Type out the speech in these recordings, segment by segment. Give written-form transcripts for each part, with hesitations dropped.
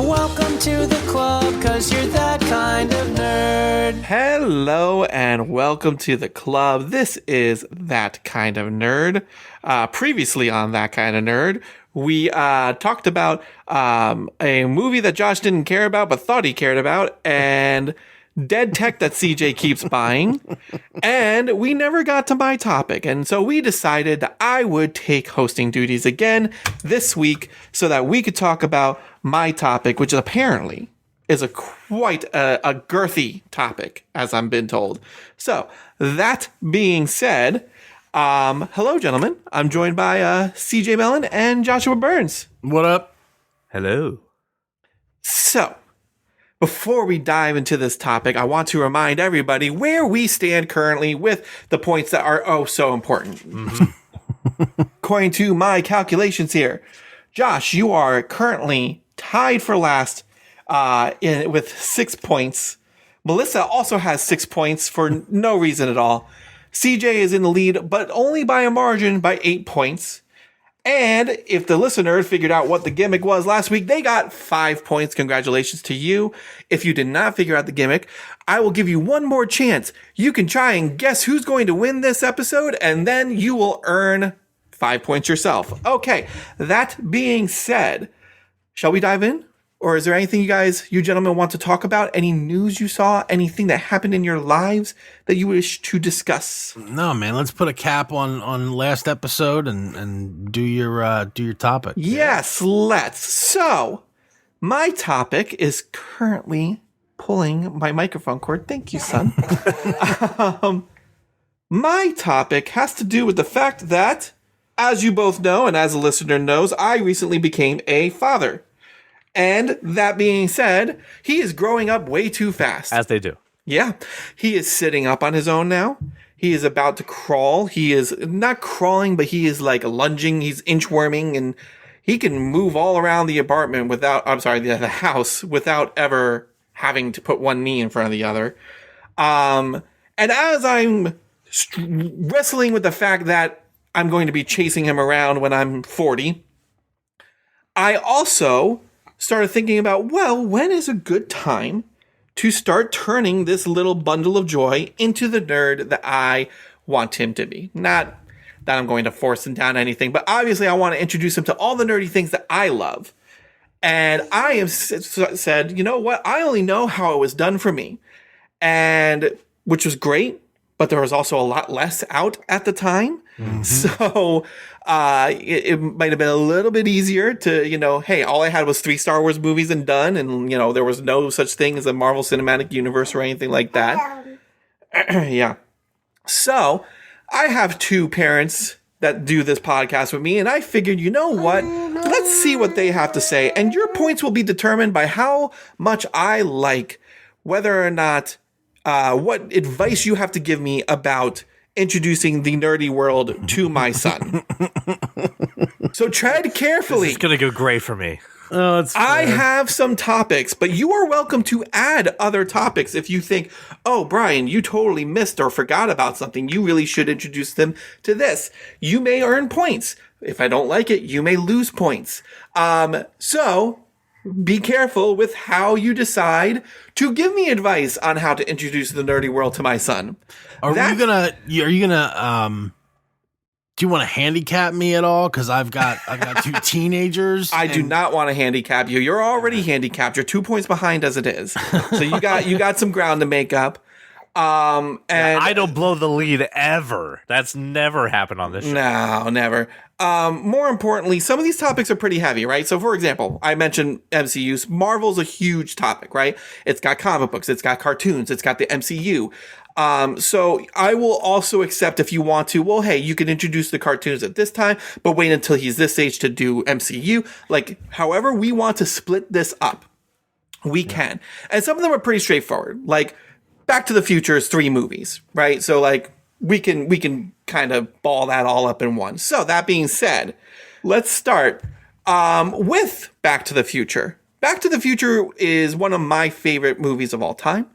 Welcome to the club, 'cause you're that kind of nerd. Hello and welcome to the club. This is That Kind of Nerd. Previously on That Kind of Nerd, we talked about a movie that Josh didn't care about but thought he cared about, and dead tech that CJ keeps buying. And we never got to my topic. And so we decided that I would take hosting duties again this week so that we could talk about my topic, which apparently is quite a girthy topic, as I've been told. So that being said, hello, gentlemen. I'm joined by CJ Mellon and Joshua Burns. What up? Hello. So, before we dive into this topic, I want to remind everybody where we stand currently with the points that are oh so important. According to my calculations here, Josh, you are currently tied for last with 6 points. Melissa also has 6 points for no reason at all. CJ is in the lead, but only by a margin by 8 points. And if the listener figured out what the gimmick was last week, they got 5 points. Congratulations to you. If you did not figure out the gimmick, I will give you one more chance. You can try and guess who's going to win this episode, and then you will earn 5 points yourself. Okay, that being said, shall we dive in? Or is there anything you gentlemen want to talk about? Any news you saw? Anything that happened in your lives that you wish to discuss? No, man. Let's put a cap on last episode and do your topic. Yes, let's. So, my topic is currently pulling my microphone cord. Thank you, son. My topic has to do with the fact that, as you both know, and as a listener knows, I recently became a father. And that being said, he is growing up way too fast. As they do. Yeah. He is sitting up on his own now. He is about to crawl. He is not crawling, but he is like lunging. He's inchworming, and he can move all around the apartment the house without ever having to put one knee in front of the other. And as I'm wrestling with the fact that I'm going to be chasing him around when I'm 40, I also started thinking about, well, when is a good time to start turning this little bundle of joy into the nerd that I want him to be? Not that I'm going to force him down anything, but obviously I want to introduce him to all the nerdy things that I love. And I have said, you know what? I only know how it was done for me, and which was great, but there was also a lot less out at the time. Mm-hmm. So it might have been a little bit easier to, hey, all I had was 3 Star Wars movies and done. And, there was no such thing as a Marvel Cinematic Universe or anything like that. Yeah. So I have 2 parents that do this podcast with me. And I figured, you know what? Let's see what they have to say. And your points will be determined by how much I like whether or not what advice you have to give me about introducing the nerdy world to my son. So tread carefully. This is going to go great for me. Oh, it's fair. I have some topics, but you are welcome to add other topics if you think, oh, Brian, you totally missed or forgot about something. You really should introduce them to this. You may earn points. If I don't like it, you may lose points. So be careful with how you decide to give me advice on how to introduce the nerdy world to my son. Are you gonna do you want to handicap me at all? Because I've got 2 teenagers. I do not want to handicap you. You're already handicapped. You're 2 points behind as it is. So you got some ground to make up. And I don't blow the lead ever. That's never happened on this show. No, never. More importantly, some of these topics are pretty heavy, right? So, for example, I mentioned MCUs. Marvel's a huge topic, right? It's got comic books, it's got cartoons, it's got the MCU. So I will also accept if you want to, well, hey, you can introduce the cartoons at this time, but wait until he's this age to do MCU. Like, however we want to split this up, we can. And some of them are pretty straightforward. Like, Back to the Future is 3 movies, right? So, like, we can kind of ball that all up in one. So that being said, let's start with Back to the Future. Back to the Future is one of my favorite movies of all time.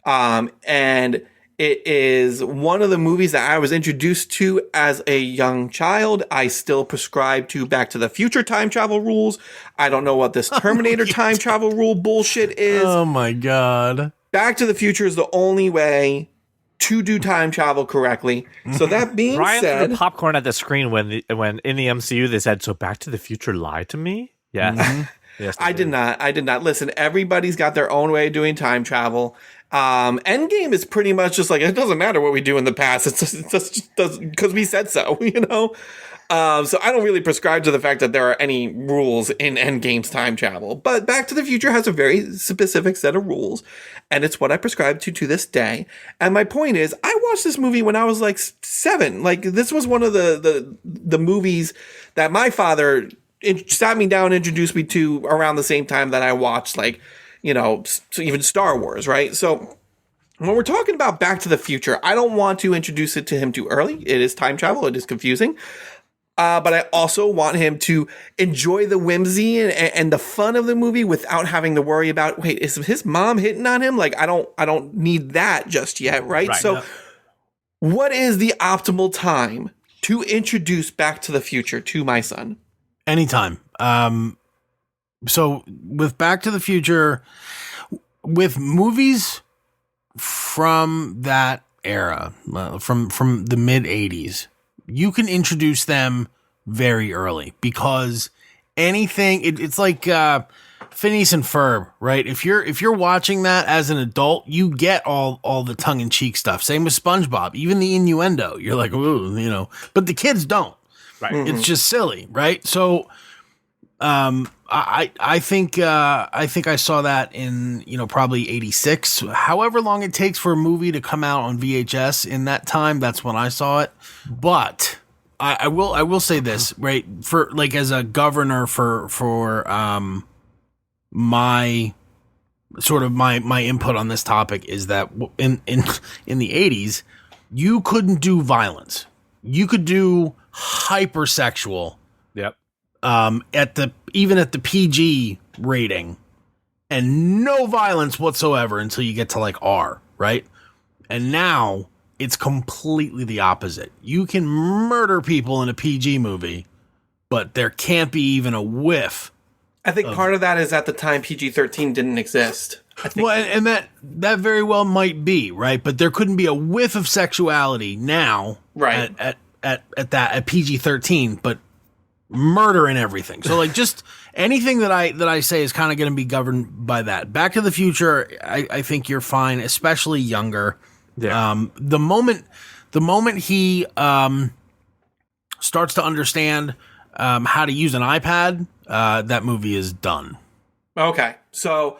And It is one of the movies that I was introduced to as a young child. I still prescribe to Back to the Future time travel rules. I don't know what this Terminator time travel rule bullshit is. Oh my God. Back to the Future is the only way to do time travel correctly. So that being Ryan said, threw popcorn at the screen when in the MCU they said, "So Back to the Future lied to me." Yes, yes, I did not. Listen, everybody's got their own way of doing time travel. Endgame is pretty much just like, it doesn't matter what we do in the past. It's just because we said so, you know? So I don't really prescribe to the fact that there are any rules in Endgame's time travel. But Back to the Future has a very specific set of rules, and it's what I prescribe to this day. And my point is, I watched this movie when I was like 7. Like, this was one of the movies that my father sat me down and introduced me to around the same time that I watched, like, you know, even Star Wars, right? So when we're talking about Back to the Future, I don't want to introduce it to him too early. It is time travel. It is confusing. But I also want him to enjoy the whimsy and the fun of the movie without having to worry about, wait, is his mom hitting on him? Like, I don't need that just yet, right? So what is the optimal time to introduce Back to the Future to my son? Anytime. So with Back to the Future, with movies from that era, from the mid 80s, you can introduce them very early because anything, it's like Phineas and Ferb, right? If you're watching that as an adult, you get all the tongue in cheek stuff. Same with SpongeBob, even the innuendo. You're like, ooh, you know, but the kids don't. Right? Mm-hmm. It's just silly, right? So, I think I saw that in, you know, probably 86. However long it takes for a movie to come out on VHS in that time, that's when I saw it. But I will say this, right? For like as a governor for my sort of my input on this topic is that in the 80s, you couldn't do violence. You could do hypersexual. Yep. Even at the PG rating, and no violence whatsoever until you get to like R, right? And now it's completely the opposite. You can murder people in a PG movie, but there can't be even a whiff. I think part of that is at the time PG-13 didn't exist. I think. Well, and that very well might be, right? But there couldn't be a whiff of sexuality now, right? At PG-13, but murder and everything. So like just anything that I say is kind of going to be governed by that. Back to the Future, I think you're fine, especially younger. Yeah. The moment he starts to understand how to use an iPad, that movie is done. Okay, so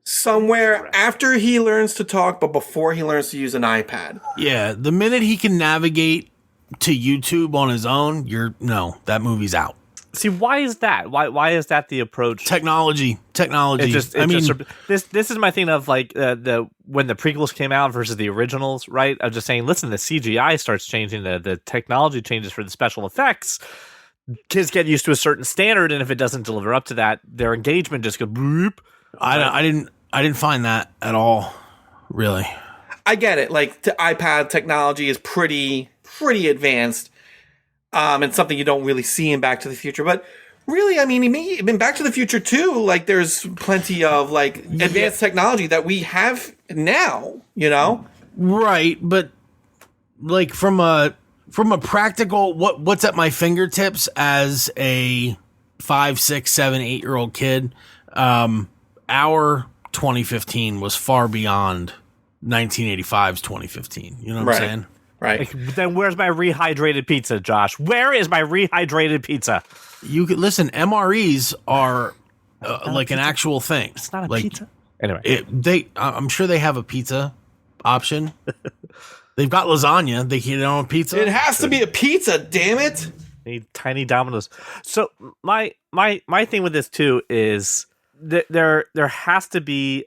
somewhere after he learns to talk, but before he learns to use an iPad. Yeah, the minute he can navigate to YouTube on his own, that movie's out. See, why is that? Why is that the approach? Technology. This is my thing of like when the prequels came out versus the originals, right? I'm just saying, listen, the CGI starts changing, the technology changes for the special effects. Kids get used to a certain standard, and if it doesn't deliver up to that, their engagement just goes boop. I didn't find that at all, really. I get it. Like iPad technology is pretty advanced, and something you don't really see in Back to the Future. But really, I mean, in Back to the Future 2, like there's plenty of like advanced technology that we have now, you know? Right, but like from a practical, what's at my fingertips as a 5, 6, 7, 8-year-old kid, our 2015 was far beyond 1985's 2015. You know what I'm saying? Right. Like, then where's my rehydrated pizza, Josh? Where is my rehydrated pizza? You could listen. MREs are like an actual thing. It's not a like, pizza. Anyway, I'm sure they have a pizza option. They've got lasagna. They can on pizza. It has to be a pizza. Damn it! Need tiny Dominoes. So my thing with this too is there has to be.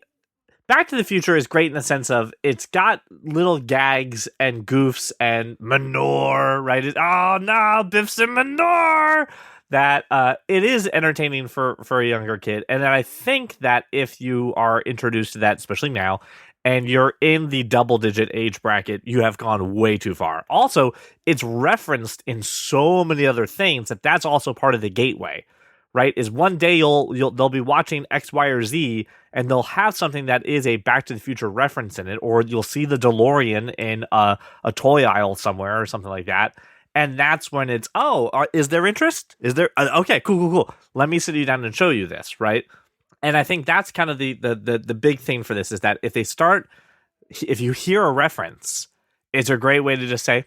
Back to the Future is great in the sense of it's got little gags and goofs and manure, right? Oh no, Biff's and manure. That it is entertaining for a younger kid, and then I think that if you are introduced to that, especially now, and you're in the double-digit age bracket, you have gone way too far. Also, it's referenced in so many other things that's also part of the gateway, right? Is one day they'll be watching X, Y, or Z, and they'll have something that is a Back to the Future reference in it, or you'll see the DeLorean in a toy aisle somewhere or something like that. And that's when it's, is there interest? Is there? Okay, cool. Let me sit you down and show you this, right? And I think that's kind of the big thing for this is that if you hear a reference, it's a great way to just say,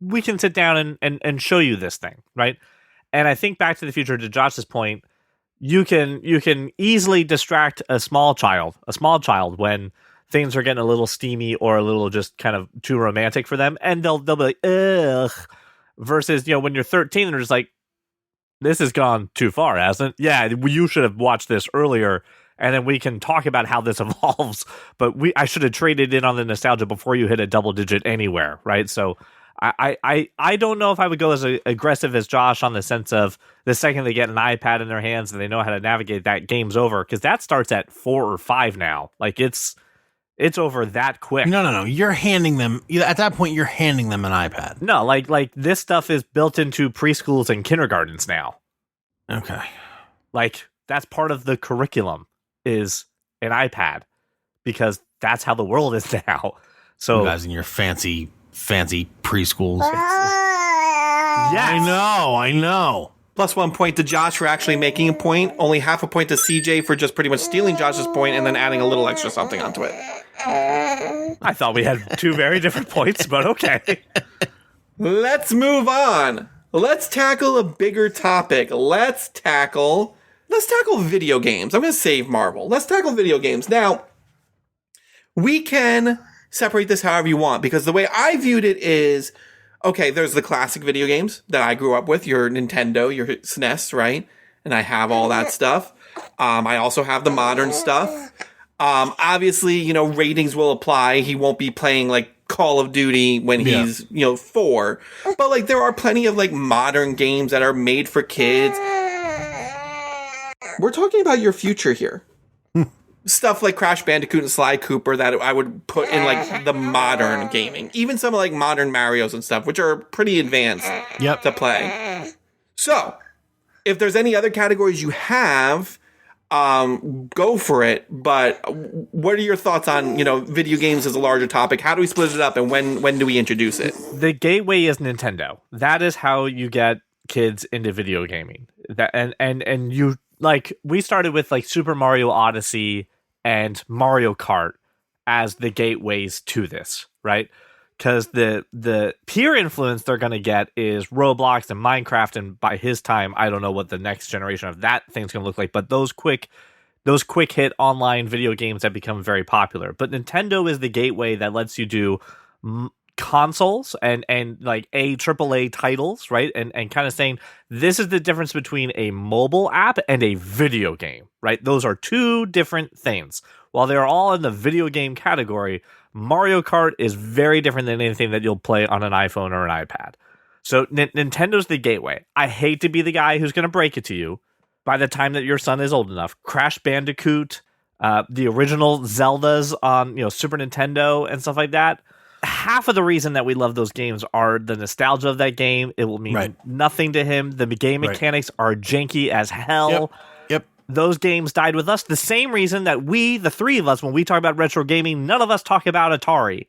we can sit down and show you this thing, right? And I think Back to the Future, to Josh's point, you can easily distract a small child when things are getting a little steamy or a little just kind of too romantic for them, and they'll be like, ugh. Versus, when you're 13 and they're just like, this has gone too far, hasn't it? Yeah, you should have watched this earlier, and then we can talk about how this evolves. But I should have traded in on the nostalgia before you hit a double digit anywhere, right? So I don't know if I would go as aggressive as Josh on the sense of the second they get an iPad in their hands and they know how to navigate that, game's over, because that starts at 4 or 5 now. Like it's over that quick. No. You're handing them at that point. You're handing them an iPad. No, like this stuff is built into preschools and kindergartens now. Okay, like that's part of the curriculum is an iPad because that's how the world is now. So you guys in your fancy preschools. Yes. I know. Plus 1 point to Josh for actually making a point. Only half a point to CJ for just pretty much stealing Josh's point and then adding a little extra something onto it. I thought we had 2 very different points, but okay. Let's move on. Let's tackle a bigger topic. Let's tackle video games. I'm going to save Marvel. Let's tackle video games. Now, we can separate this however you want, because the way I viewed it is, okay, there's the classic video games that I grew up with, your Nintendo, your SNES, right? And I have all that stuff. I also have the modern stuff. Obviously, ratings will apply. He won't be playing like Call of Duty when he's, 4. But like there are plenty of like modern games that are made for kids. We're talking about your future here. Stuff like Crash Bandicoot and Sly Cooper that I would put in like the modern gaming. Even some like modern Marios and stuff, which are pretty advanced to play. So, if there's any other categories you have, go for it. But what are your thoughts on, video games as a larger topic? How do we split it up, and when do we introduce it? The gateway is Nintendo. That is how you get kids into video gaming. That and you like we started with like Super Mario Odyssey and Mario Kart as the gateways to this, right? Because the peer influence they're going to get is Roblox and Minecraft, and by his time, I don't know what the next generation of that thing's going to look like, but those quick hit online video games have become very popular. But Nintendo is the gateway that lets you do consoles and like AAA titles, right? And kind of saying this is the difference between a mobile app and a video game, right? Those are 2 different things. While they're all in the video game category, Mario Kart is very different than anything that you'll play on an iPhone or an iPad. So Nintendo's the gateway. I hate to be the guy who's going to break it to you. By the time that your son is old enough, Crash Bandicoot, the original Zeldas on Super Nintendo and stuff like that, half of the reason that we love those games are the nostalgia of that game. It will mean nothing to him. The game mechanics are janky as hell. Yep. Those games died with us. The same reason that we, the 3 of us, when we talk about retro gaming, none of us talk about Atari.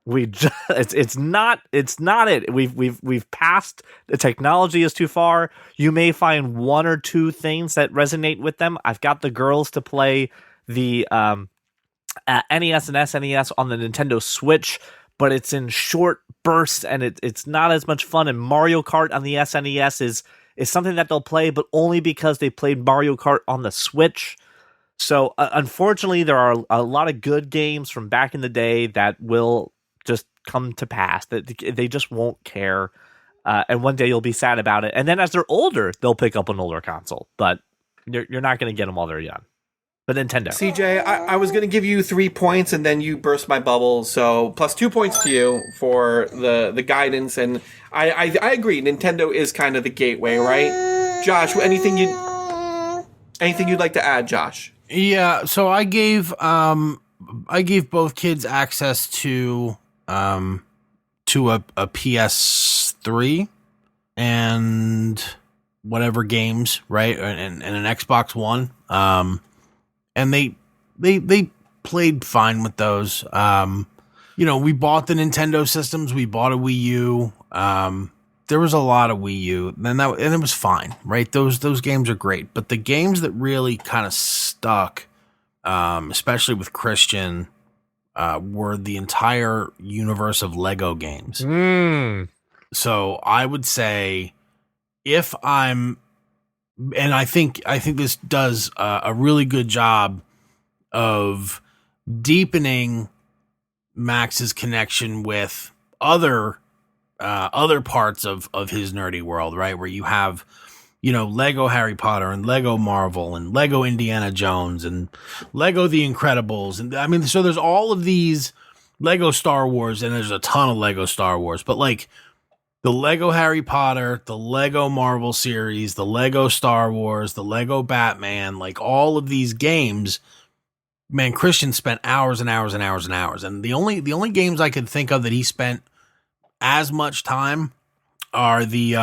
It's not it. We've passed. The technology is too far. You may find 1 or 2 things that resonate with them. I've got the girls to play the NES and SNES on the Nintendo Switch, but it's in short bursts and it's not as much fun. And Mario Kart on the SNES is something that they'll play, but only because they played Mario Kart on the Switch. So unfortunately, there are a lot of good games from back in the day that will just come to pass, that they just won't care. And one day you'll be sad about it. And then as they're older, they'll pick up an older console, but you're not going to get them while they're young. But Nintendo. CJ, I was going to give you 3 points, and then you burst my bubble. So plus 2 points to you for the guidance. And I agree. Nintendo is kind of the gateway, right? Josh, anything you'd like to add, Josh? Yeah. So I gave I gave both kids access to a PS3 and whatever games, right, and an Xbox One. And they played fine with those. We bought the Nintendo systems. We bought a Wii U. There was a lot of Wii U, and it was fine, right? Those games are great, but the games that really kind of stuck, especially with Christian, were the entire universe of Lego games. So I would say, and I think this does a really good job of deepening Max's connection with other parts of his nerdy world, right? Where you have, Lego Harry Potter and Lego Marvel and Lego Indiana Jones and Lego The Incredibles. And I mean, so there's all of these Lego Star Wars, and there's a ton of Lego Star Wars, but like the Lego Harry Potter, the Lego Marvel series, the Lego Star Wars, the Lego Batman, like all of these games, man, Christian spent hours and hours and hours and hours. And the only games I could think of that he spent as much time are the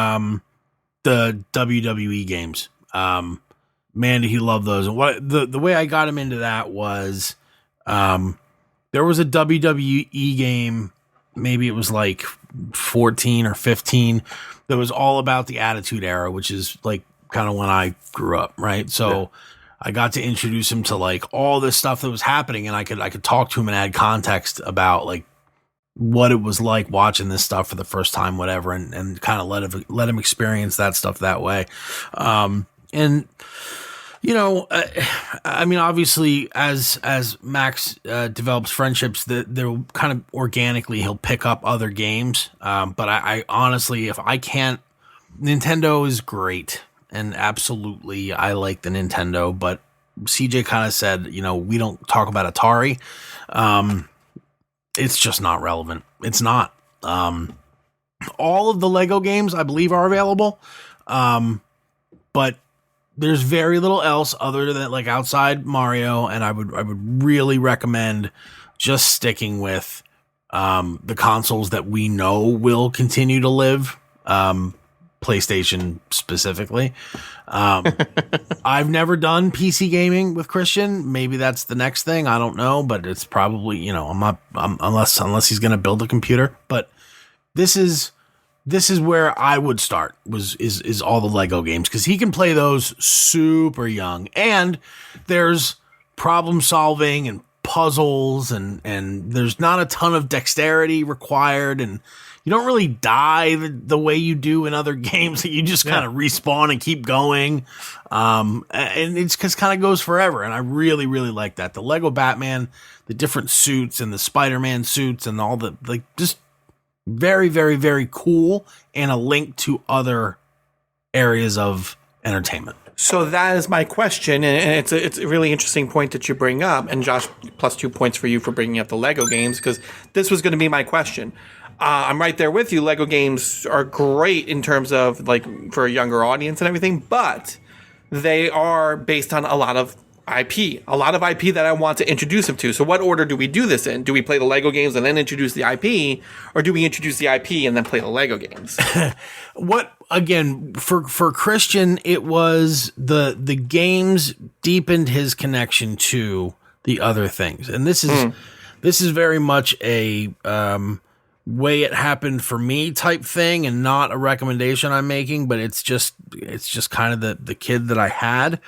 WWE games. Man, did he love those. And what the way I got him into that was, there was a WWE game, maybe it was like 14 or 15, that was all about the Attitude Era, which is like kind of when I grew up, right? So yeah. I got to introduce him to like all this stuff that was happening, and I could talk to him and add context about like what it was like watching this stuff for the first time, whatever, and kind of let him experience that stuff that way. I mean, obviously, as Max develops friendships, they're kind of organically, he'll pick up other games. But I honestly, if I can't, Nintendo is great, and absolutely, I like the Nintendo. But CJ kind of said, we don't talk about Atari. It's just not relevant. It's not. All of the Lego games, I believe, are available. But there's very little else other than like outside Mario, and I would really recommend just sticking with the consoles that we know will continue to live, PlayStation specifically. I've never done PC gaming with Christian. Maybe that's the next thing. I don't know, but it's probably, unless he's going to build a computer. But this is where I would start is all the Lego games, because he can play those super young, and there's problem solving and puzzles, and there's not a ton of dexterity required, and you don't really die the way you do in other games that you just kind of respawn and keep going. And it's just kind of goes forever. And I really, really like that. The Lego Batman, the different suits and the Spider-Man suits and all the, like, just very, very, very cool, and a link to other areas of entertainment. So that is my question, and it's a really interesting point that you bring up. And Josh, plus 2 points for you for bringing up the Lego games, because this was going to be my question. I'm right there with you. Lego games are great in terms of like for a younger audience and everything, but they are based on a lot of IP that I want to introduce them to. So what order do we do this in? Do we play the Lego games and then introduce the IP, or do we introduce the IP and then play the Lego games? For Christian, it was the games deepened his connection to the other things. And this is very much a way it happened for me type thing, and not a recommendation I'm making, but it's just kind of the kid that I had.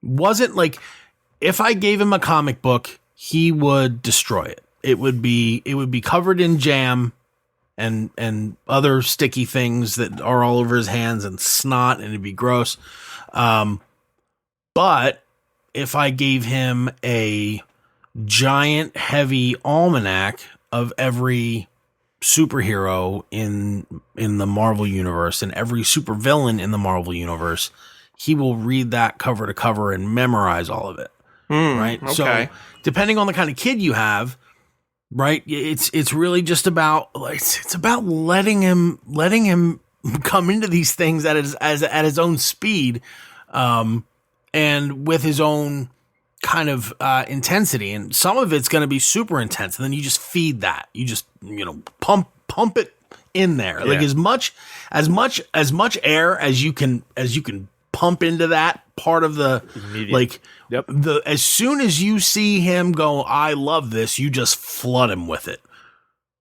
Wasn't like, if I gave him a comic book, he would destroy it. It would be covered in jam and other sticky things that are all over his hands, and snot, and it'd be gross. But if I gave him a giant heavy almanac of every superhero in the Marvel universe and every supervillain in the Marvel universe, he will read that cover to cover and memorize all of it. Right. Okay. So depending on the kind of kid you have, right, it's really just about, it's about letting him come into these things at his own speed, and with his own kind of intensity, and some of it's going to be super intense, and then you just feed that. You just pump it in there, like as much air as you can pump into that part of the like. Yep. As soon as you see him go, I love this, you just flood him with it,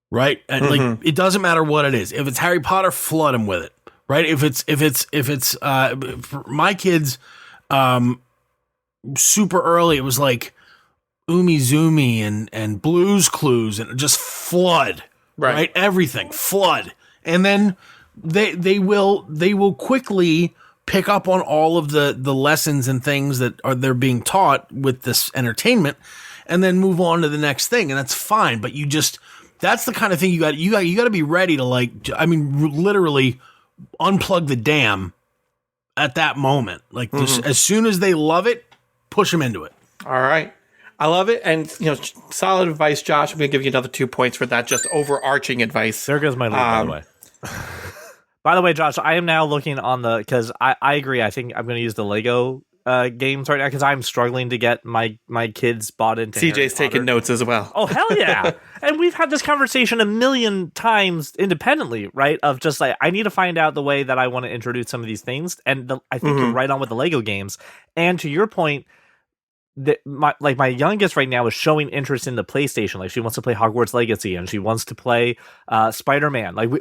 right? And like it doesn't matter what it is. If it's Harry Potter, flood him with it, right? If it's for my kids, super early, it was like Umi Zoomy and Blue's Clues, and just flood, right? Everything flood, and then they will quickly pick up on all of the lessons and things that they're being taught with this entertainment, and then move on to the next thing, and that's fine. But that's the kind of thing you got to be ready to, like, I mean, literally unplug the dam at that moment. Like as soon as they love it, push them into it. All right. I love it. And, solid advice, Josh. I'm going to give you another 2 points for that. Just overarching advice. There goes my lead, by the way. By the way, Josh, I am now looking on because I agree. I think I'm going to use the Lego games right now because I'm struggling to get my kids bought into CJ's taking notes as well. Oh, hell yeah. And we've had this conversation a million times independently, right? Of just like, I need to find out the way that I want to introduce some of these things. And I think you're right on with the Lego games. And to your point, my youngest right now is showing interest in the PlayStation. Like, she wants to play Hogwarts Legacy, and she wants to play Spider-Man. Like,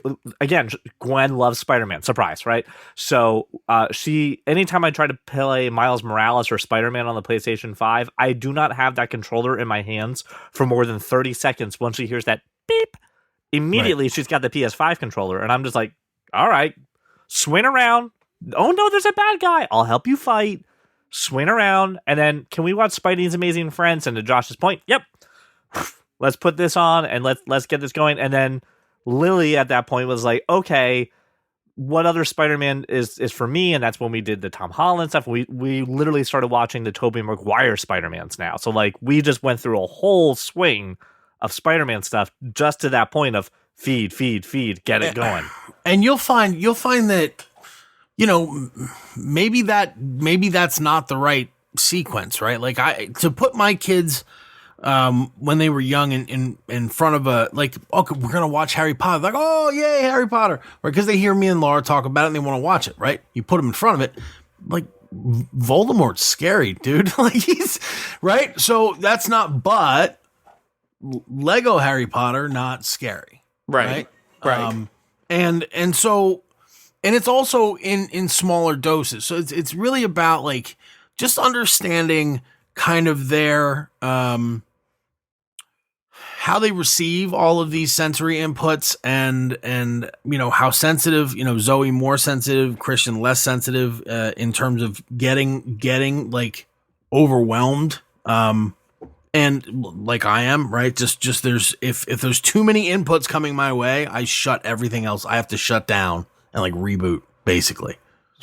again, Gwen loves Spider-Man. Surprise, right? So anytime I try to play Miles Morales or Spider-Man on the PlayStation 5, I do not have that controller in my hands for more than 30 seconds. Once she hears that beep, immediately she's got the PS5 controller, and I'm just like, all right, swing around. Oh no, there's a bad guy. I'll help you fight. Swing around, and then can we watch Spidey's Amazing Friends? And to Josh's point, yep, let's put this on and let's get this going. And then Lily at that point was like, okay, what other Spider-Man is for me? And that's when we did the Tom Holland stuff. We literally started watching the Tobey Maguire Spider-Mans now. So like we just went through a whole swing of Spider-Man stuff just to that point of feed, get it going. And you'll find that, maybe that's not the right sequence, right? Like to put my kids, when they were young in front of okay, we're going to watch Harry Potter. Like, oh yay, Harry Potter. Right. Cause they hear me and Laura talk about it and they want to watch it. Right. You put them in front of it. Like, Voldemort's scary, dude. Like, he's right. So that's not, but Lego Harry Potter, not scary. Right. And so, and it's also in smaller doses. So it's really about like just understanding kind of their how they receive all of these sensory inputs and how sensitive, Zoe more sensitive, Christian less sensitive in terms of getting like overwhelmed. And like I am, right? Just there's if there's too many inputs coming my way, I shut everything else. I have to shut down and like reboot, basically.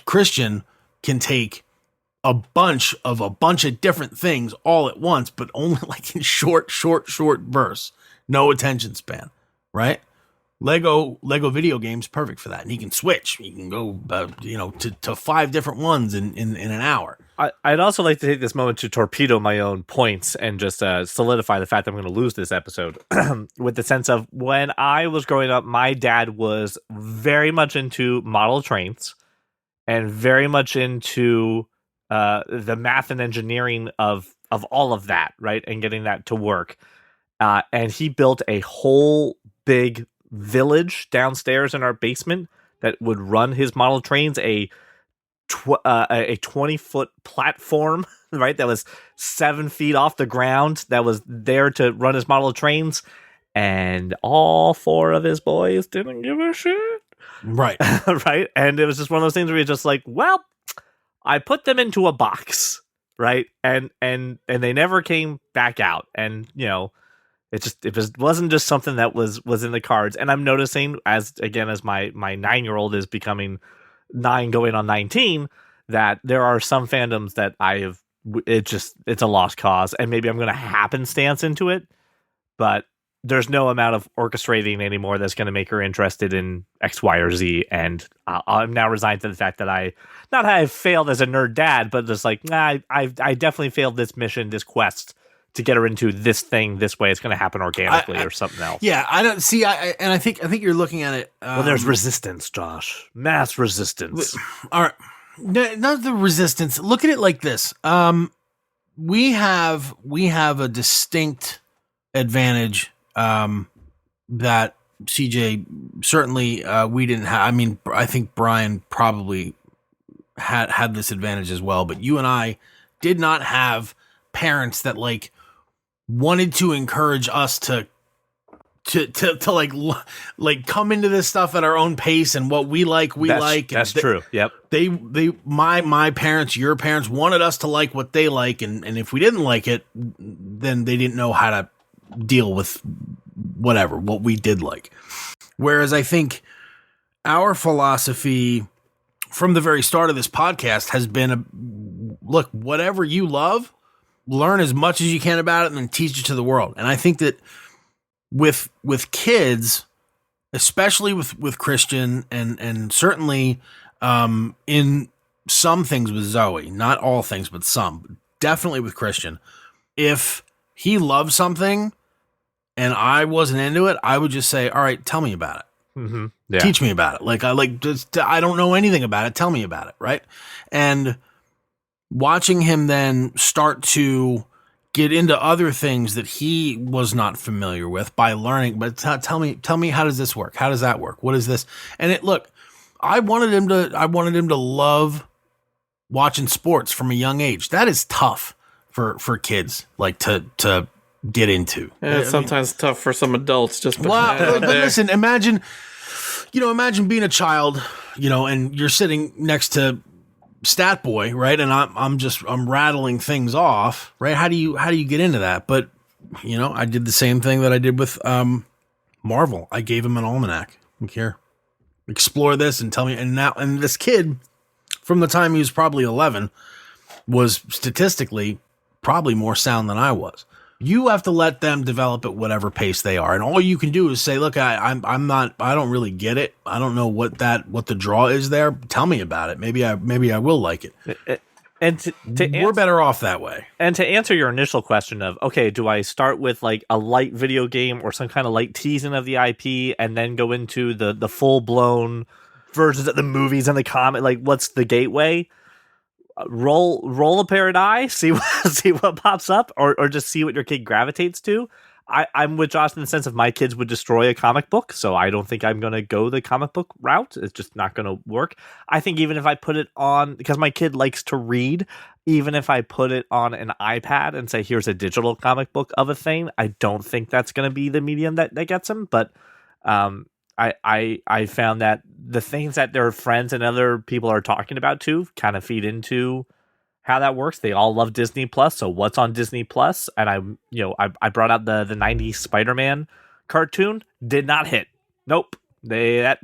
Christian can take a bunch of different things all at once, but only like in short bursts. No attention span, right? Lego video games, perfect for that. And he can switch. He can go, to 5 different ones in an hour. I'd also like to take this moment to torpedo my own points and just solidify the fact that I'm going to lose this episode with the sense of when I was growing up, my dad was very much into model trains and very much into the math and engineering of all of that, right? And getting that to work. And he built a whole big village downstairs in our basement that would run his model trains, a 20-foot platform, right? That was 7 feet off the ground. That was there to run his model trains, and all 4 of his boys didn't give a shit. Right, right. And it was just one of those things where you're just like, well, I put them into a box, right? And they never came back out, and it wasn't just something that was in the cards. And I'm noticing as my 9-year-old is becoming 9 going on 19, that there are some fandoms that it's a lost cause, and maybe I'm going to happenstance into it, but there's no amount of orchestrating anymore that's going to make her interested in X, Y, or Z. And I'm now resigned to the fact that I've failed as a nerd dad, but just like, I definitely failed this mission, this quest to get her into this thing this way. It's going to happen organically or something else. Yeah, I don't see. I think you're looking at it. Well, there's resistance, Josh. Mass resistance. All right, not the resistance. Look at it like this. We have a distinct advantage that CJ certainly we didn't have. I mean, I think Brian probably had this advantage as well, but you and I did not have parents that like wanted to encourage us to like come into this stuff at our own pace, and what we like. That's true. Yep. My parents, your parents wanted us to like what they like, and if we didn't like it, then they didn't know how to deal with what we did like. Whereas I think our philosophy from the very start of this podcast has been look, whatever you love, learn as much as you can about it and then teach it to the world. And I think that with kids, especially with Christian and certainly in some things with Zoe, not all things, but some, definitely with Christian, if he loves something and I wasn't into it, I would just say, all right, tell me about it. Mm-hmm. Yeah. Teach me about it. I don't know anything about it. Tell me about it. Right. And watching him then start to get into other things that he was not familiar with by learning, but tell me, how does this work? How does that work? What is this? And I wanted him to love watching sports from a young age. That is tough for kids, like to get into. And it's sometimes tough for some adults. Just but listen, imagine being a child, and you're sitting next to Stat Boy, right? And I'm rattling things off, right? How do you get into that? But I did the same thing that I did with Marvel. I gave him an almanac. Look here, explore this and tell me. And this kid, from the time he was probably 11, was statistically probably more sound than I was. You have to let them develop at whatever pace they are, and all you can do is say, "Look, I don't really get it. I don't know what the draw is there. Tell me about it. Maybe I will like it." And we're better off that way. And to answer your initial question of, okay, do I start with like a light video game or some kind of light teasing of the IP, and then go into the full blown versions of the movies and the comic? Like, what's the gateway? Roll a pair of eyes, see what pops up, or just see what your kid gravitates to. I'm with Josh in the sense of my kids would destroy a comic book, so I don't think I'm going to go the comic book route. It's just not going to work. I think even if I put it on, because my kid likes to read, even if I put it on an iPad and say, here's a digital comic book of a thing, I don't think that's going to be the medium that gets him. But I found that the things that their friends and other people are talking about too kind of feed into how that works. They all love Disney Plus, so what's on Disney Plus? And I brought out the 90s Spider-Man cartoon, did not hit. Nope. That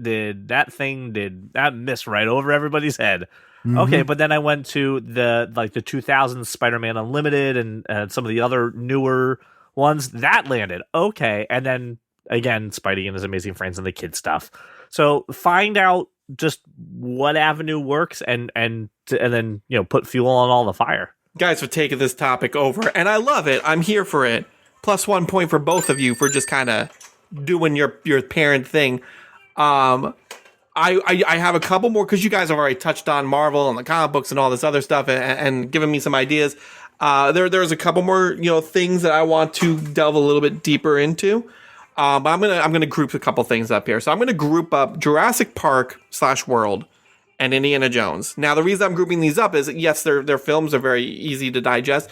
missed right over everybody's head. Mm-hmm. Okay, but then I went to the 2000s Spider-Man Unlimited and some of the other newer ones that landed. Okay, and then again, Spidey and his Amazing Friends and the kid stuff. So find out just what avenue works and then put fuel on all the fire. Guys for taking this topic over, and I love it. I'm here for it. Plus 1 point for both of you for just kind of doing your parent thing. I have a couple more because you guys have already touched on Marvel and the comic books and all this other stuff and given me some ideas. There's a couple more things that I want to delve a little bit deeper into. But I'm gonna group a couple things up here. So I'm gonna group up Jurassic Park / World and Indiana Jones. Now the reason I'm grouping these up is yes, their films are very easy to digest,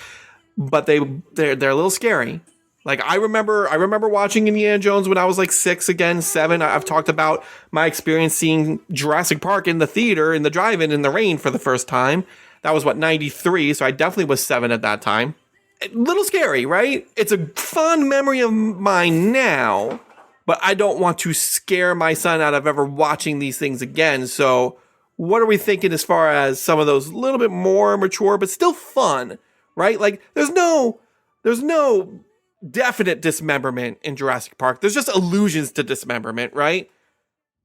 but they're a little scary. Like I remember watching Indiana Jones when I was like 6, again 7. I've talked about my experience seeing Jurassic Park in the theater in the drive-in in the rain for the first time. That was 93, so I definitely was 7 at that time. A little scary, right? It's a fond memory of mine now, but I don't want to scare my son out of ever watching these things again. So what are we thinking as far as some of those little bit more mature, but still fun, right? Like there's no definite dismemberment in Jurassic Park. There's just allusions to dismemberment, right?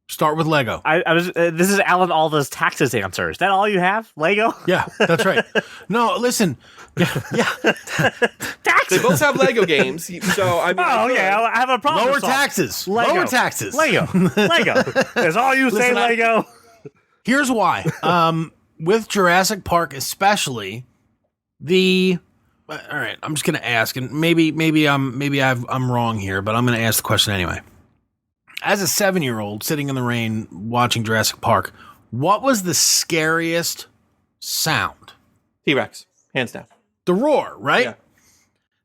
Start with Lego. I was. This is Alan Alda's taxes answer. Is that all you have? Lego? Yeah, that's right. No, listen. Yeah. They both have Lego games, so I mean. Oh yeah, I have a problem. Lower to solve. taxes. Lego. Lower taxes. Lego. Lego. That's all you say, Listen, Lego. Here's why. With Jurassic Park, especially all right, I'm just gonna ask, and maybe I'm wrong here, but I'm gonna ask the question anyway. As a 7-year-old sitting in the rain watching Jurassic Park, what was the scariest sound? T-Rex, hands down. The roar, right? Yeah.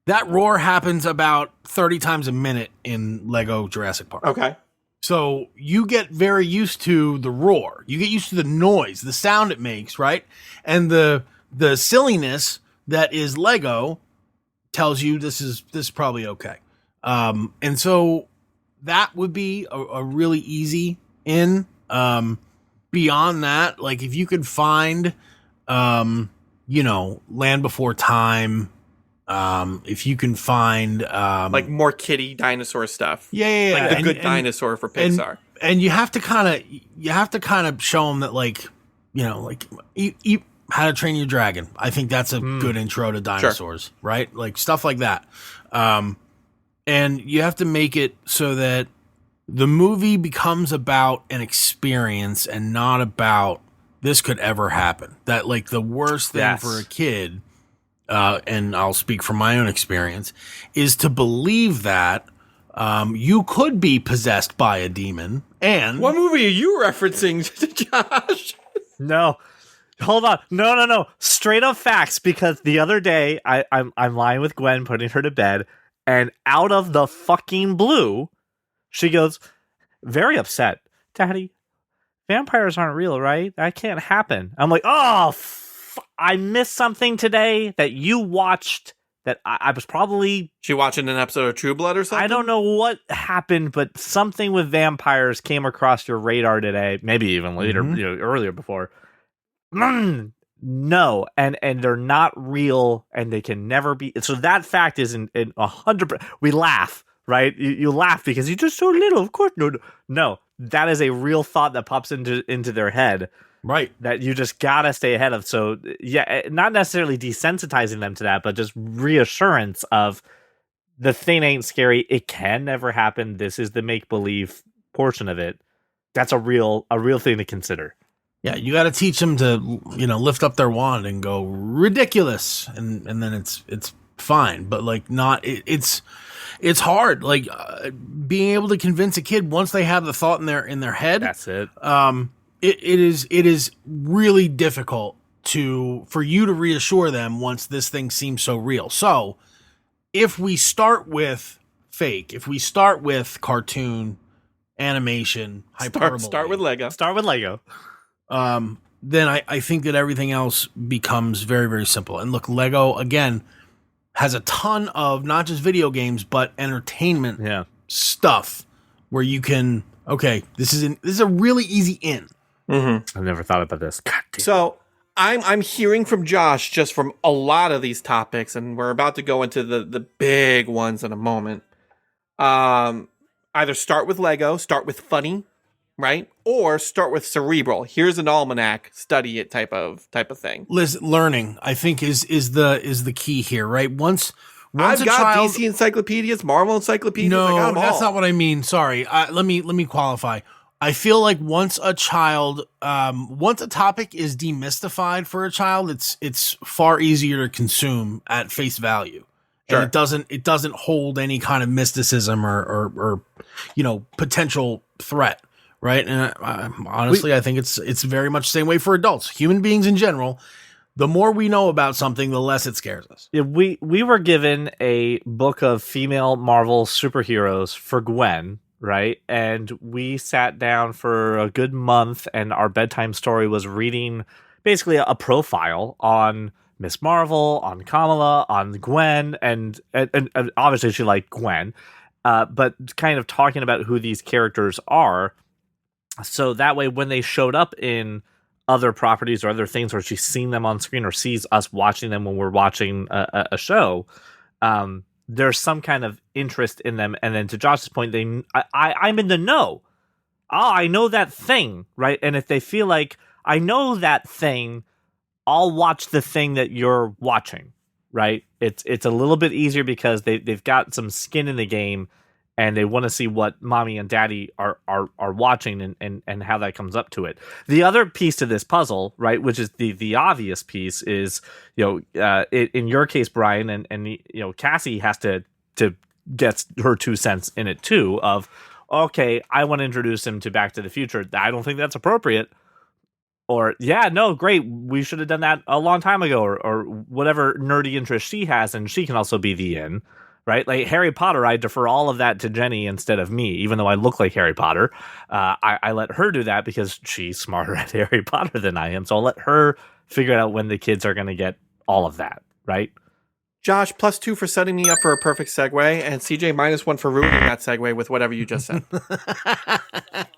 That roar happens about 30 times a minute in Lego Jurassic Park. Okay. So you get very used to the roar. You get used to the noise, the sound it makes, right? And the silliness that is Lego tells you this is probably okay. And so that would be a really easy in. Beyond that, like if you could find, Land Before Time, if you can find like more kitty dinosaur stuff. Yeah. Like the good dinosaur for Pixar. And you have to kind of show them that, like, eat How to Train Your Dragon. I think that's a good intro to dinosaurs, right? Like stuff like that. And you have to make it so that the movie becomes about an experience and not about this could ever happen. That, like, the worst thing for a kid, and I'll speak from my own experience, is to believe that you could be possessed by a demon. And what movie are you referencing, Josh? No. Hold on. No. Straight up facts, because the other day I'm lying with Gwen, putting her to bed, and out of the fucking blue, she goes, very upset, Daddy, vampires aren't real, right? That can't happen. I'm like, oh, I missed something today that you watched that I was probably... She watching an episode of True Blood or something? I don't know what happened, but something with vampires came across your radar today. Maybe even later, earlier before. No, and they're not real, and they can never be. So that fact is in 100%. We laugh, right? You laugh because you're just so little. Of course, no. That is a real thought that pops into their head, right? That you just gotta stay ahead of. So yeah, not necessarily desensitizing them to that, but just reassurance of the thing ain't scary. It can never happen. This is the make believe portion of it. That's a real thing to consider. Yeah, you got to teach them to, lift up their wand and go ridiculous, and then it's fine. But like it's hard. Like being able to convince a kid once they have the thought in their head. That's it. It is really difficult for you to reassure them once this thing seems so real. So if we start with fake, if we start with cartoon animation, hyperbole, start with Lego. Then I think that everything else becomes very, very simple. And look, Lego, again, has a ton of not just video games, but entertainment stuff where you can, this is a really easy in. Mm-hmm. I've never thought about this. God damn. So I'm hearing from Josh just from a lot of these topics, and we're about to go into the big ones in a moment. Either start with Lego, start with funny, right? Or start with cerebral. Here's an almanac, study it type of thing. Learning, I think, is the key here, right? Once I've a got child, DC encyclopedias, Marvel encyclopedias. No, I got them that's all. not what I mean. Sorry. Let me qualify. I feel like once a child, once a topic is demystified for a child, it's far easier to consume at face value. Sure. And it doesn't hold any kind of mysticism or potential threat. Right. And honestly, I think it's very much the same way for adults, human beings in general. The more we know about something, the less it scares us. Yeah, we were given a book of female Marvel superheroes for Gwen, right? And we sat down for a good month, and our bedtime story was reading basically a profile on Miss Marvel, on Kamala, on Gwen, and obviously she liked Gwen, but kind of talking about who these characters are. So that way, when they showed up in other properties or other things where she's seen them on screen or sees us watching them when we're watching a show, there's some kind of interest in them. And then to Josh's point, I'm in the know. Oh, I know that thing, right? And if they feel like I know that thing, I'll watch the thing that you're watching, right? It's a little bit easier because they've got some skin in the game, and they want to see what mommy and daddy are watching and how that comes up to it. The other piece to this puzzle, right, which is the obvious piece, is in your case, Brian, and Cassie has to get her 2 cents in it too. Of okay, I want to introduce him to Back to the Future. I don't think that's appropriate. Or, yeah, no, great. We should have done that a long time ago, or whatever nerdy interest she has, and she can also be the in, right? Like Harry Potter, I defer all of that to Jenny instead of me, even though I look like Harry Potter. I let her do that because she's smarter at Harry Potter than I am. So I'll let her figure out when the kids are going to get all of that, right? Josh, +2 for setting me up for a perfect segue, and CJ -1 for ruining that segue with whatever you just said.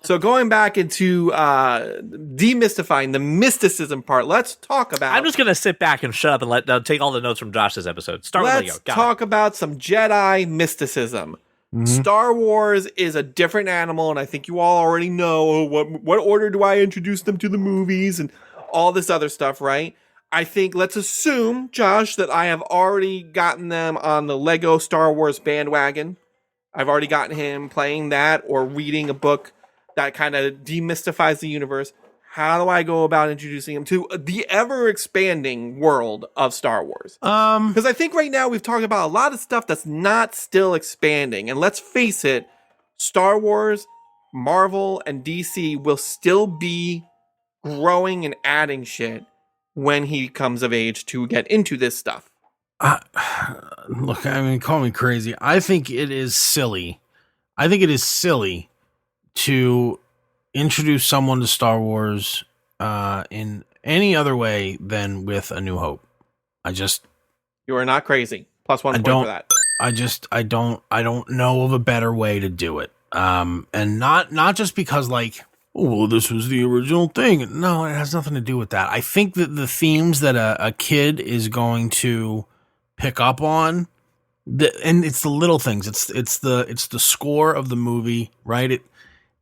So going back into demystifying the mysticism part, let's talk about... I'm just going to sit back and shut up and take all the notes from Josh's episode. Start with Lego. Let's talk about some Jedi mysticism. Mm-hmm. Star Wars is a different animal, and I think you all already know what order do I introduce them to the movies and all this other stuff, right? I think let's assume, Josh, that I have already gotten them on the Lego Star Wars bandwagon. I've already gotten him playing that or reading a book that kind of demystifies the universe. How do I go about introducing him to the ever-expanding world of Star Wars? Because I think right now we've talked about a lot of stuff that's not still expanding. And let's face it, Star Wars, Marvel, and DC will still be growing and adding shit when he comes of age to get into this stuff. Look, I mean, call me crazy. I think it is silly. To introduce someone to Star Wars in any other way than with A New Hope. You are not crazy. +1 point for that. I don't know of a better way to do it. And not just because like, oh, well, this was the original thing. No, it has nothing to do with that. I think that the themes that a kid is going to pick up on, and it's the little things. It's the score of the movie, right?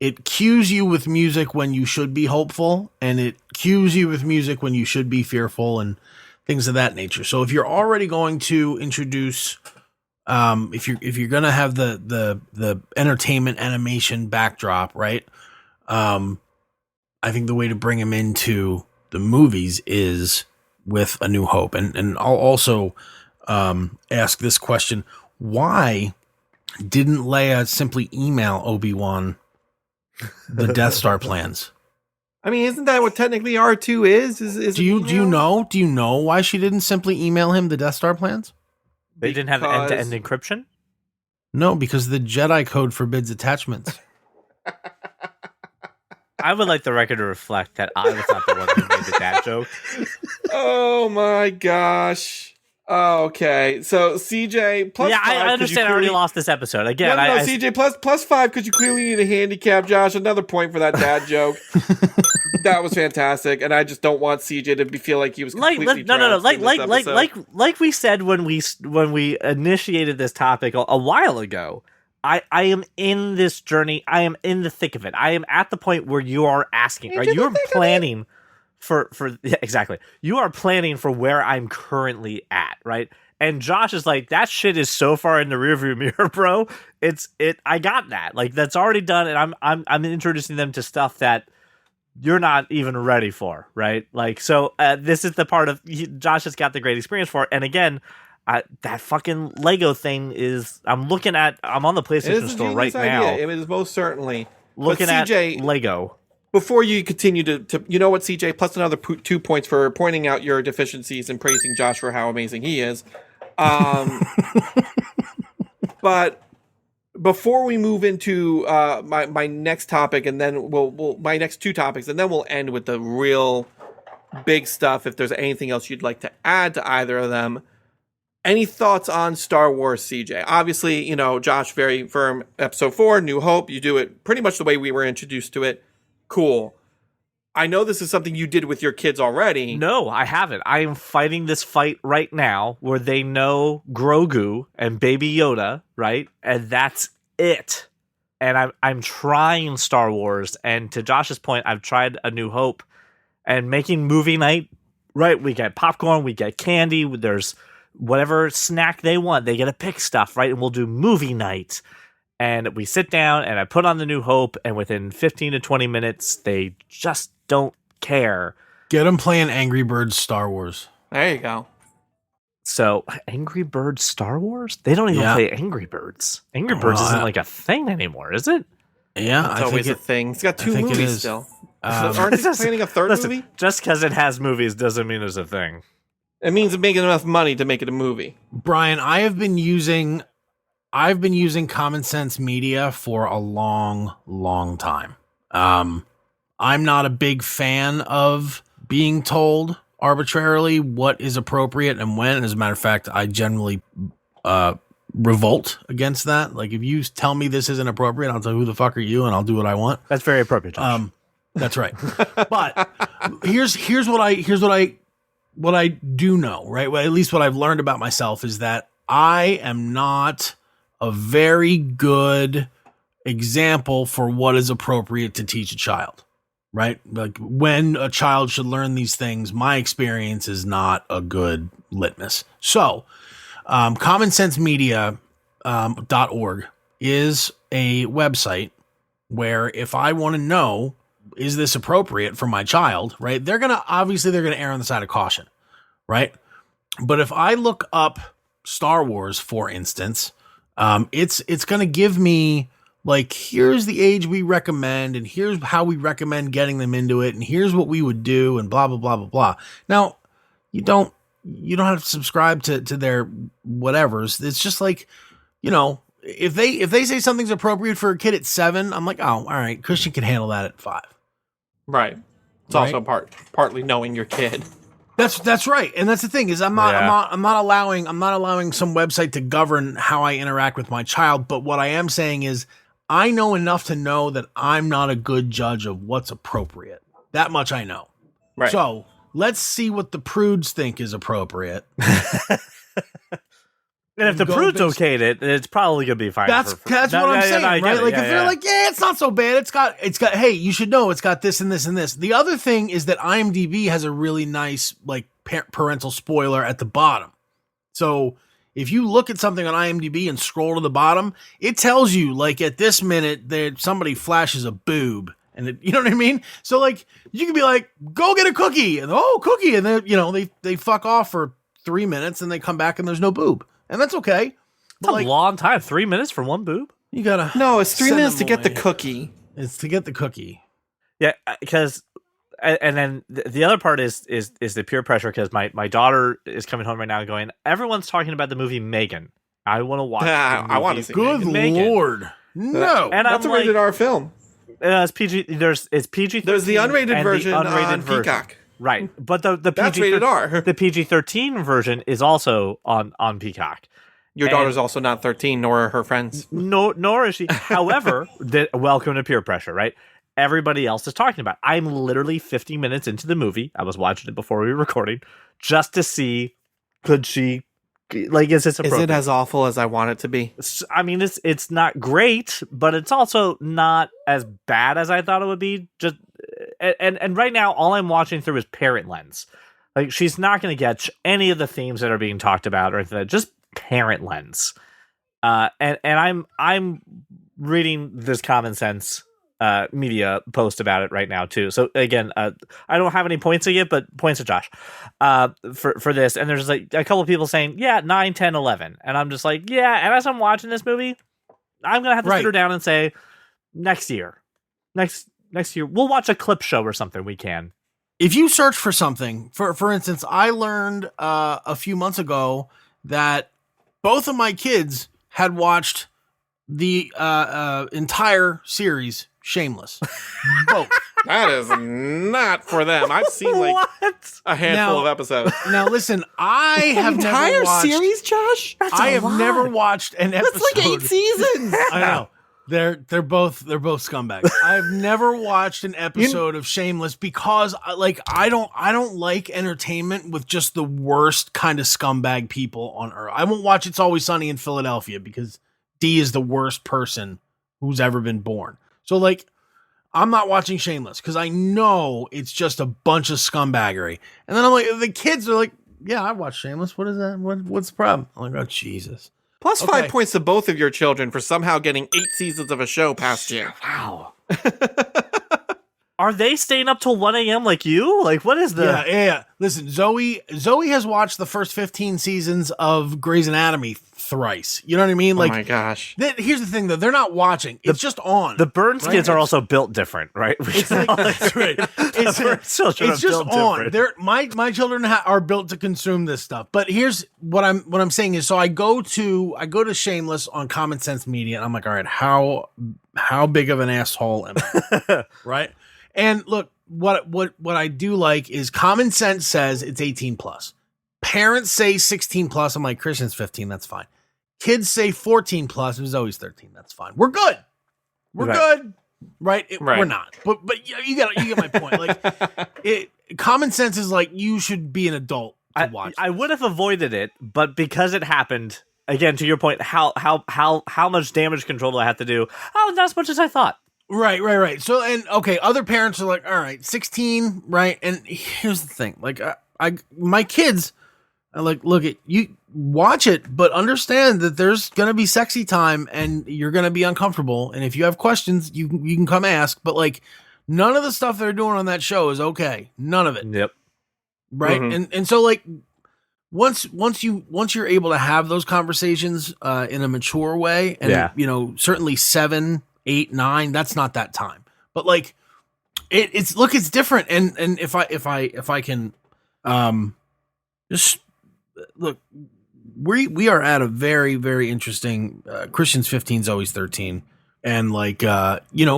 It cues you with music when you should be hopeful, and it cues you with music when you should be fearful, and things of that nature. So if you're already going to introduce, if you're gonna have the entertainment animation backdrop, right? I think the way to bring him into the movies is with A New Hope. And I'll also ask this question. Why didn't Leia simply email Obi-Wan the Death Star plans? I mean, isn't that what technically R2 is? Do you know why she didn't simply email him the Death Star plans? They didn't have end-to-end encryption? No, because the Jedi code forbids attachments. I would like the record to reflect that I was not the one who made the dad joke. Oh my gosh. Oh, okay. So CJ +5. Yeah, I understand. I already lost this episode again. No, CJ +5 because you clearly need a handicap. Josh, another point for that dad joke. That was fantastic, and I just don't want CJ to feel like he was completely like we said when we initiated this topic a while ago. I am in this journey. I am in the thick of it. I am at the point where you are asking, right? You are planning for yeah, exactly. You are planning for where I'm currently at, right? And Josh is like, that shit is so far in the rearview mirror, bro. I got that. Like that's already done, and I'm introducing them to stuff that you're not even ready for, right? Like so, this is the part of Josh has got the great experience for, and again. That fucking Lego thing is. I'm on the PlayStation Store right now. It is most certainly looking CJ, at Lego. Before you continue to, you know what, CJ? Plus another 2 points for pointing out your deficiencies and praising Josh for how amazing he is. But before we move into my next topic, and then we'll my next 2 topics, and then we'll end with the real big stuff. If there's anything else you'd like to add to either of them. Any thoughts on Star Wars, CJ? Obviously, Josh, very firm. Episode 4, New Hope. You do it pretty much the way we were introduced to it. Cool. I know this is something you did with your kids already. No, I haven't. I am fighting this fight right now where they know Grogu and Baby Yoda, right? And that's it. And I'm trying Star Wars. And to Josh's point, I've tried A New Hope and making movie night, right? We get popcorn, we get candy, there's whatever snack they want. They get to pick stuff, right? And we'll do movie night. And we sit down and I put on The New Hope, and within 15 to 20 minutes, they just don't care. Get them playing Angry Birds Star Wars. There you go. So, Angry Birds Star Wars? They don't even play Angry Birds. Angry Birds isn't like a thing anymore, is it? Yeah, it's always a thing. It's got 2 movies still. Aren't they planning a third movie? Just because it has movies doesn't mean it's a thing. It means it's making enough money to make it a movie. Brian, I've been using Common Sense Media for a long, long time. I'm not a big fan of being told arbitrarily what is appropriate and when. As a matter of fact, I generally revolt against that. Like, if you tell me this isn't appropriate, I'll tell you, who the fuck are you, and I'll do what I want. That's very appropriate, Josh. That's right. But here's what I do know, right? Well, at least what I've learned about myself is that I am not a very good example for what is appropriate to teach a child, right? Like, when a child should learn these things, my experience is not a good litmus. So, commonsensemedia.org is a website where if I want to know, is this appropriate for my child, right? They're going to err on the side of caution, right? But if I look up Star Wars, for instance, it's going to give me, like, here's the age we recommend, and here's how we recommend getting them into it, and here's what we would do, and blah, blah, blah, blah, blah. Now, you don't have to subscribe to their whatevers. It's just like, if they say something's appropriate for a kid at 7, I'm like, oh, all right, Christian can handle that at 5. Right. It's also partly knowing your kid. That's right, and that's the thing is I'm not allowing some website to govern how I interact with my child. But what I am saying is I know enough to know that I'm not a good judge of what's appropriate. That much I know. Right. So let's see what the prudes think is appropriate. And if the prudes okayed it, it's probably gonna be fine. That's what I'm saying, right? Like, if they're like, it's not so bad. It's got. Hey, you should know it's got this and this and this. The other thing is that IMDb has a really nice, like, parental spoiler at the bottom. So if you look at something on IMDb and scroll to the bottom, it tells you, like, at this minute that somebody flashes a boob, and you know what I mean. So, like, you can be like, go get a cookie, and cookie, and then they fuck off for 3 minutes, and they come back and there's no boob. And that's okay. It's a long time. 3 minutes for one boob? You gotta. No, it's 3 minutes to get the cookie. It's to get the cookie. Yeah, because, and then the other part is the peer pressure, because my daughter is coming home right now going, everyone's talking about the movie Megan. I want to watch. I want to see. Good Megan. Lord, no! And that's a rated R film. It's PG. It's PG. There's the unrated version on Peacock. Right, but the that's rated R. The PG-13 version is also on Peacock. Your daughter's also not 13, nor are her friends. No, nor is she. However, welcome to peer pressure, right? Everybody else is talking about it. I'm literally 50 minutes into the movie. I was watching it before we were recording, just to see, could she, like, is this appropriate? Is it as awful as I want it to be? I mean, it's not great, but it's also not as bad as I thought it would be. Just and right now, all I'm watching through is parent lens. Like, she's not going to get any of the themes that are being talked about or anything. Just parent lens. And I'm reading this Common Sense media post about it right now too. So again, I don't have any points to give, but points to Josh for this. And there's like a couple of people saying, yeah, 9, 10, 11. And I'm just like, yeah. And as I'm watching this movie, I'm gonna have to sit her down and say, next year, we'll watch a clip show or something. We can. If you search for something, for instance, I learned a few months ago that both of my kids had watched the entire series Shameless. Both. That is not for them. I've seen like a handful of episodes. Now listen, I have entire never watched, series, Josh. I have never watched an episode. That's like 8 seasons. I know. They're both scumbags. I've never watched an episode of Shameless because I don't like entertainment with just the worst kind of scumbag people on earth. I won't watch It's Always Sunny in Philadelphia because Dee is the worst person who's ever been born. So like I'm not watching Shameless because I know it's just a bunch of scumbaggery. And then I'm like, the kids are like, yeah, I watched Shameless. What is that? What's the problem? I'm like, oh Jesus. Plus 5 points to both of your children for somehow getting 8 seasons of a show past you. Wow. Are they staying up till 1 a.m. like you? Like, what is the... Yeah. Listen, Zoe has watched the first 15 seasons of Grey's Anatomy thrice. You know what I mean? Like, oh my gosh. Here's the thing, though. They're not watching. It's just on. The Burns kids are also built different, right? It's like, that's right. It's just on. My children are built to consume this stuff. But here's what I'm saying is, so I go to Shameless on Common Sense Media, and I'm like, all right, how big of an asshole am I? Right? And look, what I do like is Common Sense says it's 18 plus. Parents say 16 plus. I'm like, Christian's 15. That's fine. Kids say 14 plus. It was always 13. That's fine. We're good. We're good. Right? We're not. But you get my point. Like Common Sense is like, you should be an adult to watch. I would have avoided it, but because it happened, again, to your point, how much damage control do I have to do? Oh, not as much as I thought. Right. So, and okay, other parents are like, all right, 16, right? And here's the thing, like, my kids are like, look, you watch it, but understand that there's gonna be sexy time, and you're gonna be uncomfortable, and if you have questions, you can come ask. But like, none of the stuff they're doing on that show is okay. None of it. Yep. Right. Mm-hmm. And so like, once you're able to have those conversations in a mature way, and certainly 7, 8, 9, that's not that time, but like it's different. And if I can just look, we are at a very, very interesting, Christian's 15 is always 13. And like,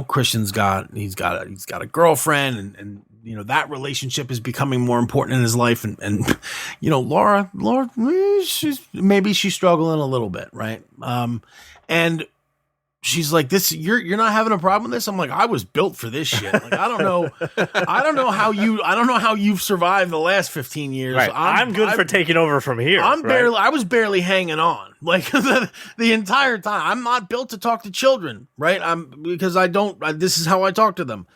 Christian's got a girlfriend, and that relationship is becoming more important in his life. And Laura, she's struggling a little bit. Right. And she's like, you're not having a problem with this? I'm like, I was built for this shit. Like, I don't know how you've survived the last 15 years. Right. I'm good for taking over from here. I was barely hanging on like the entire time. I'm not built to talk to children, right? This is how I talk to them.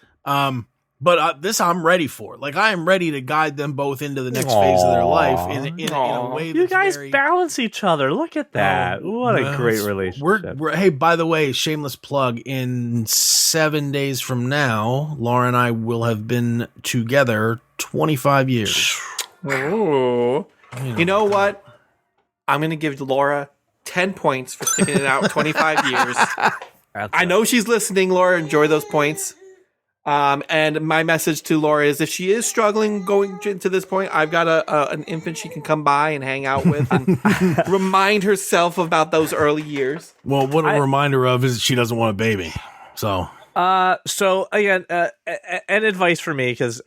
But this I'm ready for. Like, I am ready to guide them both into the next phase of their life in a way. You guys balance each other. Look at that. What a great relationship. Hey, by the way, shameless plug. In 7 days from now, Laura and I will have been together 25 years. Ooh. You know what? I'm going to give Laura 10 points for sticking it out 25 years. I know she's listening, Laura. Enjoy those points. And my message to Laura is, if she is struggling going to this point, I've got an infant she can come by and hang out with and remind herself about those early years. Well, what a reminder of is she doesn't want a baby. So again, an advice for me, because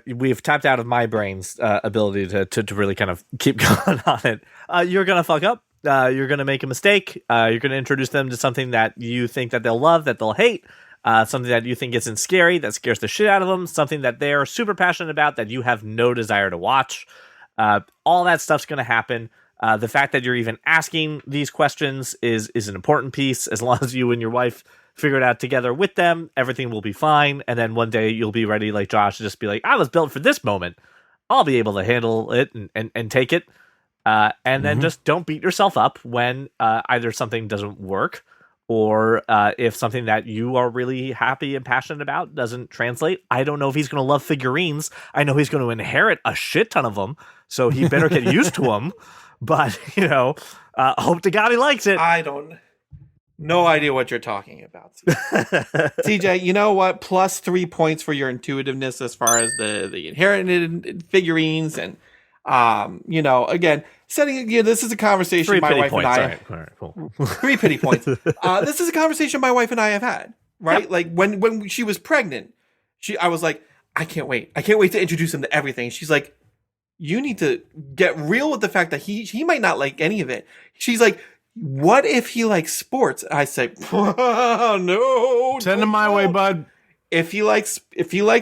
we've tapped out of my brain's ability to really kind of keep going on it. You're gonna fuck up. You're gonna make a mistake. You're gonna introduce them to something that you think that they'll love, that they'll hate. Something that you think isn't scary, that scares the shit out of them, something that they're super passionate about that you have no desire to watch. All that stuff's going to happen. The fact that you're even asking these questions is an important piece. As long as you and your wife figure it out together with them, everything will be fine. And then one day you'll be ready, like Josh, to just be like, I was built for this moment. I'll be able to handle it and take it. And then just don't beat yourself up when either something doesn't work, or if something that you are really happy and passionate about doesn't translate. I don't know if he's going to love figurines. I know he's going to inherit a shit ton of them, so he better get used to them. But, hope to God he likes it. No idea what you're talking about. CJ, you know what? Plus 3 points for your intuitiveness as far as the inherited figurines. And, again, this is a conversation my wife and I. All right, cool. 3 pity points. This is a conversation my wife and I have had, right? Yep. Like when she was pregnant, I was like, I can't wait to introduce him to everything. She's like, you need to get real with the fact that he might not like any of it. She's like, what if he likes sports? I say, no. Send him my way, bud. If he likes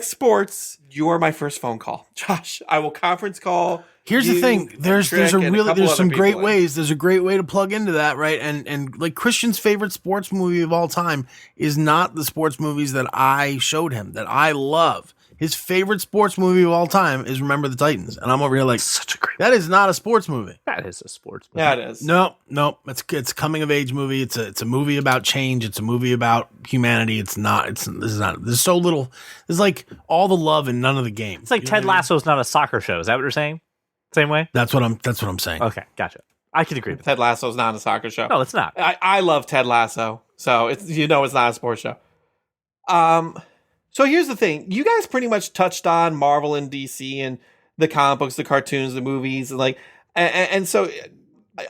sports, you are my first phone call, Josh. I will conference call. Here's the thing. There's some great ways. There's a great way to plug into that, right? And like Christian's favorite sports movie of all time is not the sports movies that I showed him that I love. His favorite sports movie of all time is Remember the Titans, and I'm over here like, such a great. That is not a sports movie. That is a sports movie. Yeah, it is. No, it's a coming of age movie. It's a movie about change. It's a movie about humanity. This is not. There's so little. There's like all the love and none of the game. It's like Ted Lasso's not a soccer show. Is that what you're saying? Same way? That's what I'm saying. Okay, gotcha. I can agree with that. Ted Lasso's not a soccer show. No, it's not. I love Ted Lasso, so it's it's not a sports show. So here's the thing. You guys pretty much touched on Marvel and DC and the comic books, the cartoons, the movies, and so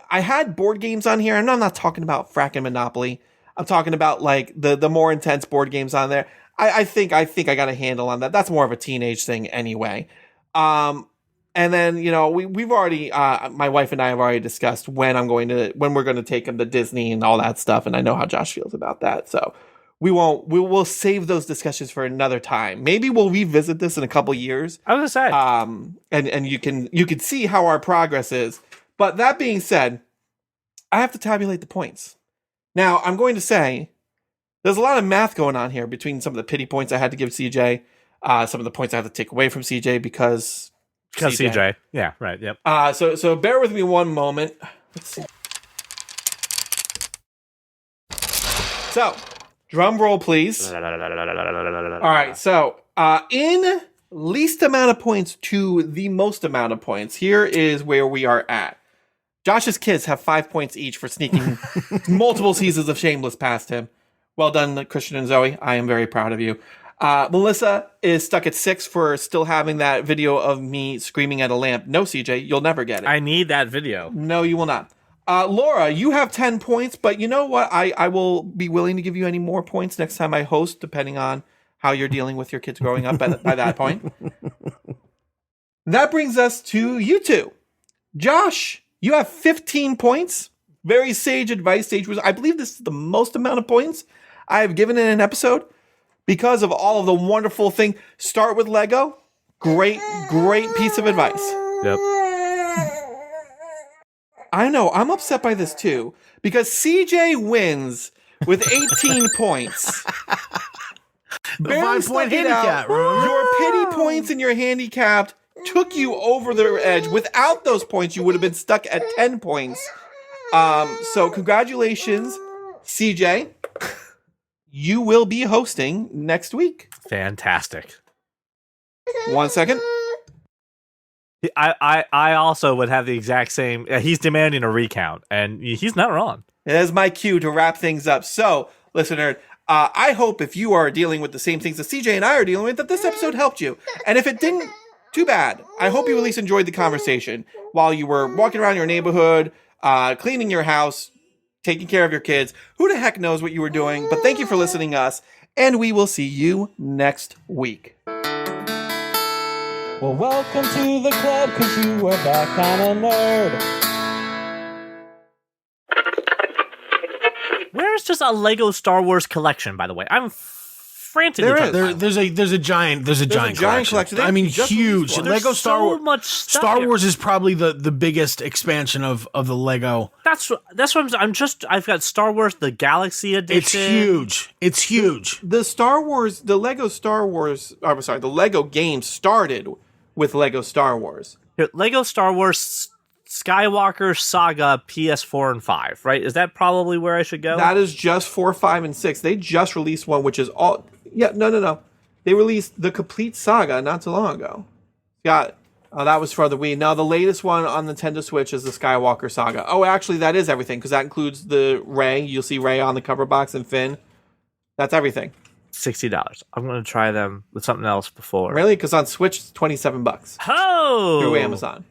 I had board games on here. And I'm not talking about fracking Monopoly. I'm talking about like the more intense board games on there. I think I got a handle on that. That's more of a teenage thing anyway. And then, we've already, my wife and I have already discussed when we're going to take him to Disney and all that stuff. And I know how Josh feels about that. So we'll save those discussions for another time. Maybe we'll revisit this in a couple years. I was going to say, and you can see how our progress is. But that being said, I have to tabulate the points. Now I'm going to say there's a lot of math going on here between some of the pity points I had to give CJ, some of the points I have to take away from CJ because CJ. Yeah, right. Yep. So bear with me one moment. Let's see. So, drum roll, please. All right. So, in least amount of points to the most amount of points, here is where we are at. Josh's kids have 5 points each for sneaking multiple seasons of Shameless past him. Well done, Christian and Zoe. I am very proud of you. Melissa is stuck at 6 for still having that video of me screaming at a lamp. No, CJ, you'll never get it. I need that video. No, you will not. Laura, you have 10 points, but you know what? I will be willing to give you any more points next time I host, depending on how you're dealing with your kids growing up by that point. That brings us to you two. Josh, you have 15 points. Very sage advice. I believe this is the most amount of points I have given in an episode. Because of all of the wonderful thing. Start with Lego. Great piece of advice. Yep. I know. I'm upset by this too. Because CJ wins with 18 points. The 5-point handicap. Your pity points and your handicapped took you over the edge. Without those points, you would have been stuck at 10 points. So congratulations, CJ. You will be hosting next week. Fantastic. 1 second. I also would have the exact same. He's demanding a recount, and he's not wrong. It is my cue to wrap things up. So, listener, I hope if you are dealing with the same things that CJ and I are dealing with, that this episode helped you. And if it didn't, too bad. I hope you at least enjoyed the conversation while you were walking around your neighborhood, cleaning your house, taking care of your kids. Who the heck knows what you were doing? But thank you for listening to us, and we will see you next week. Well, welcome to the club, 'cause you are that kind of nerd. Where's just a Lego Star Wars collection, by the way? I'm frantically trying to find there's a giant collection. I mean, huge. Lego Star Wars. Much stuff Star here. Wars is probably the biggest expansion of the Lego. That's what I've got Star Wars the Galaxy Edition. It's huge. The Lego game started with Lego Star Wars. Here, Lego Star Wars Skywalker Saga PS4 and 5, right? Is that probably where I should go? That is just 4, 5, and 6. They just released one, which is all... Yeah, no. They released the complete saga not too long ago. That was for the Wii. Now, the latest one on Nintendo Switch is the Skywalker Saga. Oh, actually, that is everything, because that includes the Rey. You'll see Rey on the cover box and Finn. That's everything. $60. I'm going to try them with something else before. Really? Because on Switch, it's $27. Oh! Through Amazon.